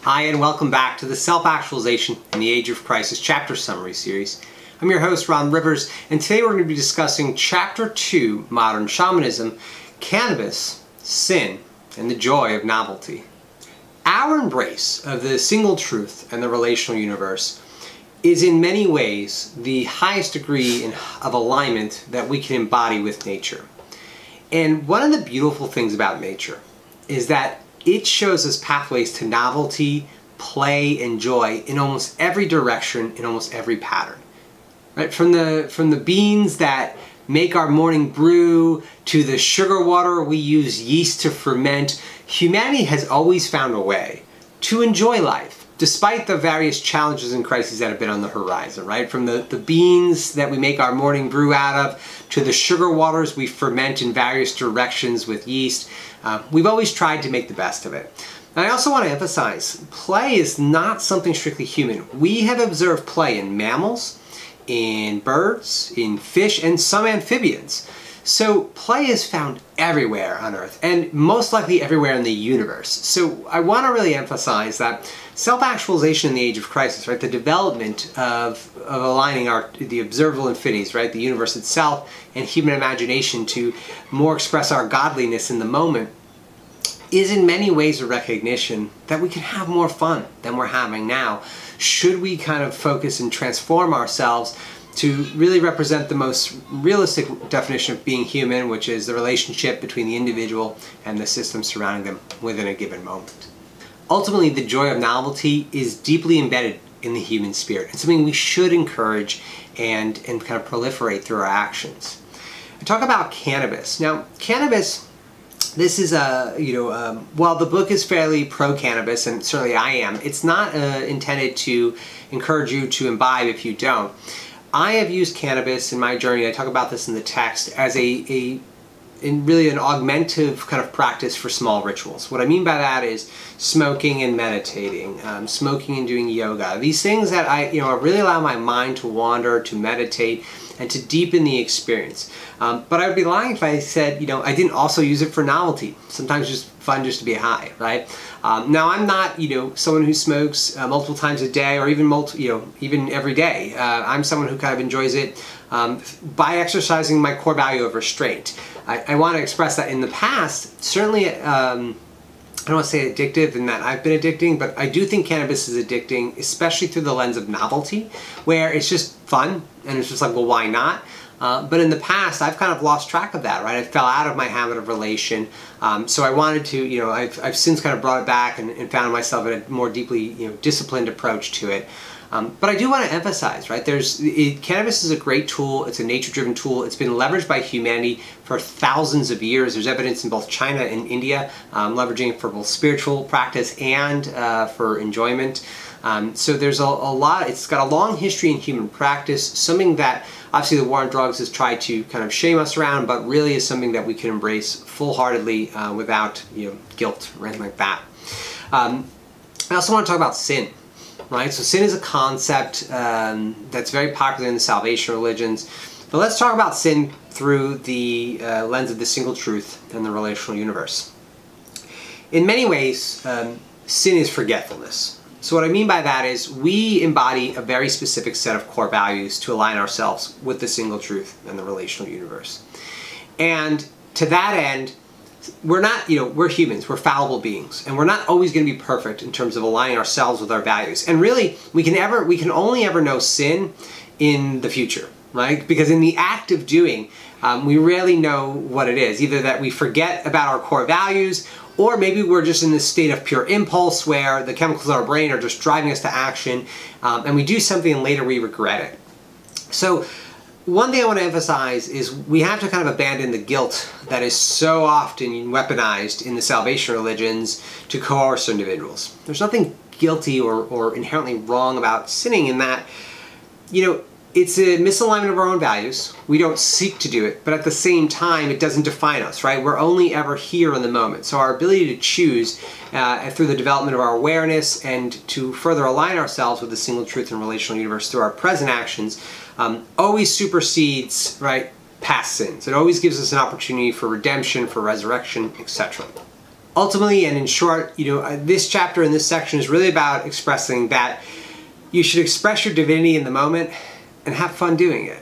Hi, and welcome back to the Self-Actualization in the Age of Crisis Chapter Summary Series. I'm your host, Ron Rivers, and today we're going to be discussing Chapter 2, Modern Shamanism, Cannabis, Sin, and the Joy of Novelty. Our embrace of the single truth and the relational universe is in many ways the highest degree of alignment that we can embody with nature. And one of the beautiful things about nature is that it shows us pathways to novelty, play, and joy in almost every direction, in almost every pattern. Right? From the beans that make our morning brew to the sugar water we use yeast to ferment, humanity has always found a way to enjoy life, despite the various challenges and crises that have been on the horizon, right? From the beans that we make our morning brew out of, to the sugar waters we ferment in various directions with yeast, we've always tried to make the best of it. And I also want to emphasize, play is not something strictly human. We have observed play in mammals, in birds, in fish, and some amphibians. So play is found everywhere on Earth, and most likely everywhere in the universe. So I want to really emphasize that self-actualization in the age of crisis, right, the development of aligning the observable infinities, right, the universe itself and human imagination to more express our godliness in the moment, is in many ways a recognition that we can have more fun than we're having now, should we kind of focus and transform ourselves to really represent the most realistic definition of being human, which is the relationship between the individual and the system surrounding them within a given moment. Ultimately, the joy of novelty is deeply embedded in the human spirit. It's something we should encourage and kind of proliferate through our actions. I talk about cannabis. Now, cannabis, this is while the book is fairly pro-cannabis, and certainly I am, it's not intended to encourage you to imbibe if you don't. I have used cannabis in my journey, I talk about this in the text, as really an augmentative kind of practice for small rituals. What I mean by that is smoking and meditating, smoking and doing yoga. These things that I really allow my mind to wander, to meditate, and to deepen the experience. But I would be lying if I said, I didn't also use it for novelty. Sometimes just fun just to be high, right? Now I'm not, someone who smokes multiple times a day or even even every day. I'm someone who kind of enjoys it by exercising my core value of restraint. I want to express that in the past, certainly, I don't want to say addictive in that I've been addicting, but I do think cannabis is addicting, especially through the lens of novelty, where it's just fun, and it's just like, well, why not? But in the past, I've kind of lost track of that, right? I fell out of my habit of relation, so I wanted to, I've since kind of brought it back and found myself in a more deeply, disciplined approach to it. But I do want to emphasize, right, cannabis is a great tool, it's a nature-driven tool, it's been leveraged by humanity for thousands of years. There's evidence in both China and India leveraging it for both spiritual practice and for enjoyment. So there's a lot, it's got a long history in human practice, something that obviously the war on drugs has tried to kind of shame us around, but really is something that we can embrace full-heartedly without guilt or anything like that. I also want to talk about sin. Right? So sin is a concept that's very popular in the salvation religions. But let's talk about sin through the lens of the single truth and the relational universe. In many ways, sin is forgetfulness. So what I mean by that is we embody a very specific set of core values to align ourselves with the single truth and the relational universe. And to that end, we're not, we're humans, we're fallible beings, and we're not always going to be perfect in terms of aligning ourselves with our values. And really, we can only ever know sin in the future, right? Because in the act of doing, we rarely know what it is. Either that we forget about our core values, or maybe we're just in this state of pure impulse where the chemicals in our brain are just driving us to action, and we do something and later we regret it. So one thing I want to emphasize is we have to kind of abandon the guilt that is so often weaponized in the salvation religions to coerce individuals. There's nothing guilty or inherently wrong about sinning in that, it's a misalignment of our own values. We don't seek to do it, but at the same time, it doesn't define us, right? We're only ever here in the moment. So our ability to choose through the development of our awareness and to further align ourselves with the single truth and relational universe through our present actions always supersedes, right, past sins. It always gives us an opportunity for redemption, for resurrection, etc. Ultimately, and in short, this chapter and this section is really about expressing that you should express your divinity in the moment and have fun doing it.